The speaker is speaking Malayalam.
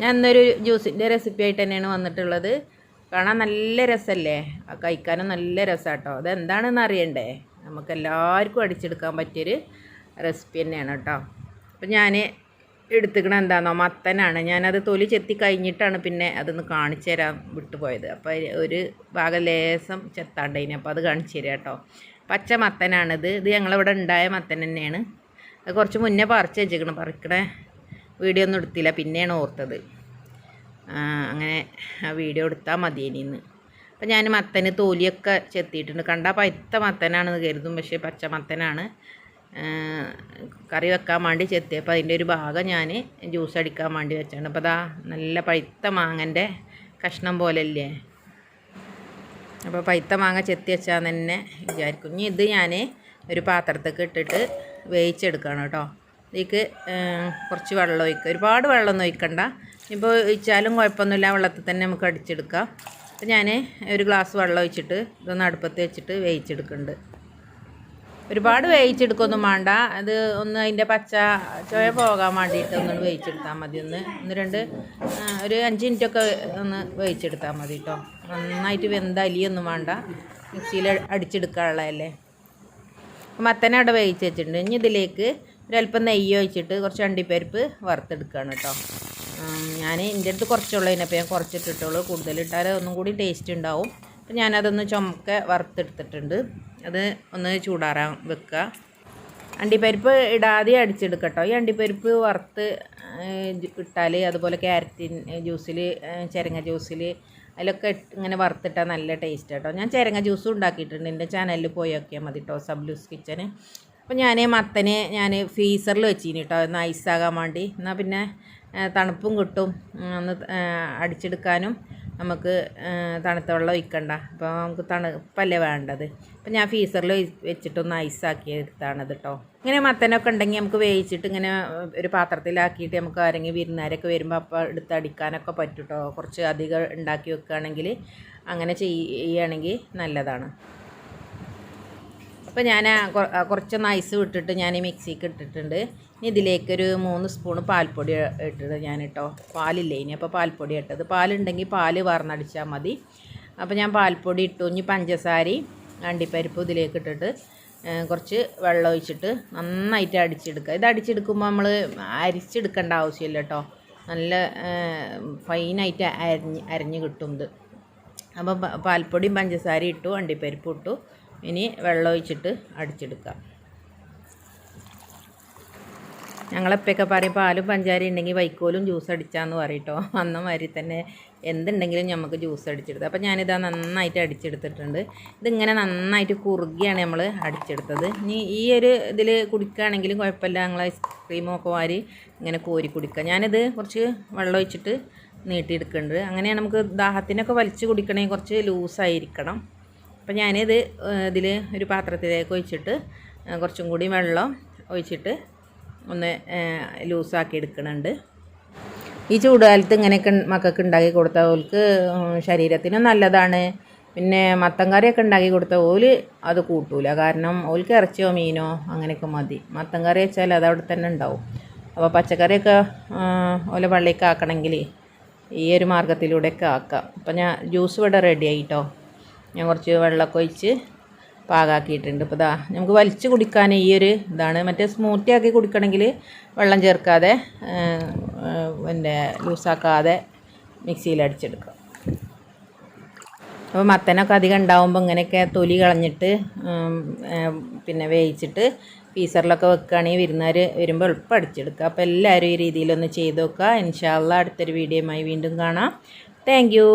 ഞാൻ ഇന്നൊരു ജ്യൂസിൻ്റെ റെസിപ്പി ആയിട്ട് തന്നെയാണ് വന്നിട്ടുള്ളത്. കാണാൻ നല്ല രസമല്ലേ, കഴിക്കാനും നല്ല രസമാണ് കേട്ടോ. അതെന്താണെന്ന് അറിയണ്ടേ, നമുക്കെല്ലാവർക്കും അടിച്ചെടുക്കാൻ പറ്റിയൊരു റെസിപ്പി തന്നെയാണ് കേട്ടോ. അപ്പം ഞാൻ എടുത്തുക്കണ എന്താണെന്നോ, മത്തനാണ്. ഞാനത് തൊലി ചെത്തി കഴിഞ്ഞിട്ടാണ് പിന്നെ അതൊന്ന് കാണിച്ചു തരാൻ വിട്ടുപോയത്. അപ്പോൾ ഒരു ഭാഗം ലേസം ചെത്താണ്ടതിന്, അപ്പോൾ അത് കാണിച്ചു തരാം കേട്ടോ. പച്ച മത്തനാണിത്. ഇത് ഞങ്ങളിവിടെ ഉണ്ടായ മത്തൻ തന്നെയാണ്. അത് കുറച്ച് മുന്നേ പറിച്ച് വെച്ചേക്കണം. പറിക്കണ വീഡിയോ ഒന്നും എടുത്തില്ല, പിന്നെയാണ് ഓർത്തത്. അങ്ങനെ ആ വീഡിയോ എടുത്താൽ മതിയേനിന്ന്. അപ്പം ഞാൻ മത്തന് തോലിയൊക്കെ ചെത്തിയിട്ടുണ്ട്. കണ്ടാൽ പഴുത്ത മത്തനാണെന്ന് കരുതും, പക്ഷേ പച്ച മത്തനാണ്. കറി വെക്കാൻ വേണ്ടി ചെത്തിയപ്പോൾ അതിൻ്റെ ഒരു ഭാഗം ഞാൻ ജ്യൂസ് അടിക്കാൻ വേണ്ടി വെച്ചാണ്. അപ്പോൾ അതാ നല്ല പഴുത്ത മാങ്ങൻ്റെ കഷ്ണം പോലെയല്ലേ. അപ്പോൾ പഴുത്ത മാങ്ങ ചെത്തി വെച്ചാൽ തന്നെ വിചാരിക്കും. ഇനി ഇത് ഞാൻ ഒരു പാത്രത്തേക്ക് ഇട്ടിട്ട് വേവിച്ചെടുക്കണം കേട്ടോ. ഇതിലേക്ക് കുറച്ച് വെള്ളം ഒഴിക്കുക. ഒരുപാട് വെള്ളമൊന്നും ഒഴിക്കണ്ട. ഇപ്പോൾ ഒഴിച്ചാലും കുഴപ്പമൊന്നുമില്ല, വെള്ളത്തിൽ തന്നെ നമുക്ക് അടിച്ചെടുക്കാം. അപ്പോൾ ഞാൻ ഒരു ഗ്ലാസ് വെള്ളം ഒഴിച്ചിട്ട് ഇതൊന്ന് അടുപ്പത്ത് വെച്ചിട്ട് വേവിച്ചെടുക്കുന്നുണ്ട്. ഒരുപാട് വേവിച്ചെടുക്കൊന്നും വേണ്ട. അത് ഒന്ന് അതിൻ്റെ പച്ച ചുവ പോകാൻ വേണ്ടിയിട്ട് ഒന്ന് വേവിച്ചെടുത്താൽ മതി. ഒരു 5 മിനിറ്റൊക്കെ ഒന്ന് വേവിച്ചെടുത്താൽ മതി കേട്ടോ. നന്നായിട്ട് വെന്ത അലിയൊന്നും വേണ്ട, മിക്സിയിൽ അടിച്ചെടുക്കാനുള്ളതല്ലേ. മത്തനെ അവിടെ വേവിച്ച് വെച്ചിട്ടുണ്ട്. ഇനി ഇതിലേക്ക് ഒരല്പം നെയ്യ് ഒഴിച്ചിട്ട് കുറച്ച് അണ്ടിപ്പരിപ്പ് വറുത്തെടുക്കുകയാണ് കേട്ടോ. ഞാൻ എൻ്റെ അടുത്ത് കുറച്ചുള്ളതിനപ്പോൾ ഞാൻ കുറച്ചിട്ടിട്ടുള്ളൂ. കൂടുതലിട്ടാൽ ഒന്നും കൂടി ടേസ്റ്റ് ഉണ്ടാവും. അപ്പം ഞാനതൊന്ന് ചുമക്കെ വറുത്തെടുത്തിട്ടുണ്ട്. അത് ഒന്ന് ചൂടാറാൻ വെക്കുക. അണ്ടിപ്പരിപ്പ് ഇടാതെ അടിച്ചെടുക്കട്ടോ. ഈ അണ്ടിപ്പരിപ്പ് വറുത്ത് ഇട്ടാൽ, അതുപോലെ ക്യാരറ്റിൻ ജ്യൂസിൽ, ചെരങ്ങ ജ്യൂസിൽ, അതിലൊക്കെ ഇങ്ങനെ വറുത്തിട്ടാൽ നല്ല ടേസ്റ്റ് കേട്ടോ. ഞാൻ ചെരങ്ങ ജ്യൂസും ഉണ്ടാക്കിയിട്ടുണ്ട്. എൻ്റെ ചാനലിൽ പോയി നോക്കിയാൽ മതി കേട്ടോ, സബ്ലൂസ് കിച്ചന്. അപ്പോൾ ഞാൻ മത്തനെ ഫ്രീസറിൽ വെച്ചിന് കേട്ടോ, ഒന്ന് ഐസാകാൻ വേണ്ടി. എന്നാൽ പിന്നെ തണുപ്പും കിട്ടും, ഒന്ന് അടിച്ചെടുക്കാനും നമുക്ക് തണുത്ത വെള്ളം ഒഴിക്കണ്ട. അപ്പോൾ നമുക്ക് തണുപ്പല്ലേ വേണ്ടത്. അപ്പോൾ ഞാൻ ഫ്രീസറിൽ വെച്ചിട്ടൊന്ന് ഐസാക്കി എടുത്താണത് കേട്ടോ. ഇങ്ങനെ മത്തനൊക്കെ ഉണ്ടെങ്കിൽ നമുക്ക് വേവിച്ചിട്ട് ഇങ്ങനെ ഒരു പാത്രത്തിലാക്കിയിട്ട് നമുക്ക് ആരെങ്കിലും വിരുന്നുകാരൊക്കെ വരുമ്പോൾ അപ്പോൾ എടുത്ത് അടിക്കാനൊക്കെ പറ്റും കേട്ടോ. കുറച്ച് അധികം ഉണ്ടാക്കി വെക്കുകയാണെങ്കിൽ, അങ്ങനെ ചെയ്യുകയാണെങ്കിൽ നല്ലതാണ്. അപ്പോൾ ഞാൻ കുറച്ചൊന്ന് ഐസ് വിട്ടിട്ട് ഞാൻ മിക്സിക്ക് ഇട്ടിട്ടുണ്ട്. ഇനി ഇതിലേക്കൊരു 3 സ്പൂണ് പാൽപ്പൊടി ഇട്ടിട്ട് ഞാൻ കേട്ടോ. പാലില്ലേ ഇനി, അപ്പോൾ പാൽപ്പൊടി ഇട്ടത്. പാലുണ്ടെങ്കിൽ പാല് വാർന്നടിച്ചാൽ മതി. അപ്പോൾ ഞാൻ പാൽപ്പൊടി ഇട്ടു. ഇനി പഞ്ചസാരയും അണ്ടിപ്പരിപ്പ് ഇതിലേക്ക് ഇട്ടിട്ട് കുറച്ച് വെള്ളം ഒഴിച്ചിട്ട് നന്നായിട്ട് അടിച്ചെടുക്കുക. ഇത് അടിച്ചെടുക്കുമ്പോൾ നമ്മൾ അരിച്ചെടുക്കേണ്ട ആവശ്യമില്ല കേട്ടോ. നല്ല ഫൈനായിട്ട് അരിഞ്ഞ് കിട്ടും ഇത്. അപ്പോൾ പാൽപ്പൊടിയും പഞ്ചസാരയും ഇട്ടു, അണ്ടിപ്പരിപ്പ് ഇട്ടു. ഇനി വെള്ളം ഒഴിച്ചിട്ട് അടിച്ചെടുക്കാം. ഞങ്ങളെപ്പൊക്കെ പറയും പാലും പഞ്ചാരയും ഉണ്ടെങ്കിൽ വൈക്കോലും ജ്യൂസ് അടിച്ചാന്ന് പറയട്ടോ. അന്ന മാതിരി തന്നെ എന്തുണ്ടെങ്കിലും നമുക്ക് ജ്യൂസ് അടിച്ചെടുത്തത്. അപ്പോൾ ഞാനിതാ നന്നായിട്ട് അടിച്ചെടുത്തിട്ടുണ്ട്. ഇതിങ്ങനെ നന്നായിട്ട് കുറുകിയാണ് നമ്മൾ അടിച്ചെടുത്തത്. ഇനി ഈ ഒരു ഇതിൽ കുടിക്കുകയാണെങ്കിലും കുഴപ്പമില്ല. ഞങ്ങൾ ഐസ്ക്രീമൊക്കെ വാരി ഇങ്ങനെ കോരി കുടിക്കുക. ഞാനിത് കുറച്ച് വെള്ളം ഒഴിച്ചിട്ട് നീട്ടിയെടുക്കുന്നുണ്ട്. അങ്ങനെയാണ് നമുക്ക് ദാഹത്തിനൊക്കെ വലിച്ച് കുടിക്കണമെങ്കിൽ കുറച്ച് ലൂസായിരിക്കണം. അപ്പോൾ ഞാനിത് ഇതിൽ ഒരു പാത്രത്തിലേക്ക് ഒഴിച്ചിട്ട് കുറച്ചും കൂടി വെള്ളം ഒഴിച്ചിട്ട് ഒന്ന് ലൂസാക്കി എടുക്കുന്നുണ്ട്. ഈ ചൂടുകാലത്ത് ഇങ്ങനെയൊക്കെ മക്കൾക്ക് ഉണ്ടാക്കി കൊടുത്താൽ ഓൾക്ക് ശരീരത്തിനും നല്ലതാണ്. പിന്നെ മത്തൻ കറിയൊക്കെ ഉണ്ടാക്കി കൊടുത്താൽ ഓല് അത് കൂട്ടൂല. കാരണം ഓൾക്ക് ഇറച്ചിയോ മീനോ അങ്ങനെയൊക്കെ മതി. മത്തൻ കറി വെച്ചാൽ അത് അവിടെ തന്നെ ഉണ്ടാവും. അപ്പോൾ പച്ചക്കറിയൊക്കെ ഓലെ പള്ളിയൊക്കെ ആക്കണമെങ്കിൽ ഈ ഒരു മാർഗ്ഗത്തിലൂടെയൊക്കെ ആക്കാം. അപ്പോൾ ഞാൻ ജ്യൂസ് ഇവിടെ റെഡി ആയിട്ടോ. ഞാൻ കുറച്ച് വെള്ളമൊക്കെ ഒഴിച്ച് പാകാക്കിയിട്ടുണ്ട്. ഇപ്പോൾ ഇതാ നമുക്ക് വലിച്ച് കുടിക്കാൻ ഈ ഒരു ഇതാണ്. മറ്റേ സ്മൂത്തി ആക്കി കുടിക്കണമെങ്കിൽ വെള്ളം ചേർക്കാതെ ലൂസാക്കാതെ മിക്സിയിൽ അടിച്ചെടുക്കുക. അപ്പോൾ മത്തനൊക്കെ അധികം ഉണ്ടാകുമ്പോൾ ഇങ്ങനെയൊക്കെ തൊലി കളഞ്ഞിട്ട് പിന്നെ വേവിച്ചിട്ട് ഫ്രീസറിലൊക്കെ വെക്കുകയാണെങ്കിൽ വിരുന്നുകാർ വരുമ്പോൾ എളുപ്പം അടിച്ചെടുക്കുക. അപ്പോൾ എല്ലാവരും ഈ രീതിയിലൊന്ന് ചെയ്ത് നോക്കുക. ഇൻഷാ അല്ലാഹ് അടുത്തൊരു വീഡിയോയുമായി വീണ്ടും കാണാം. Thank you.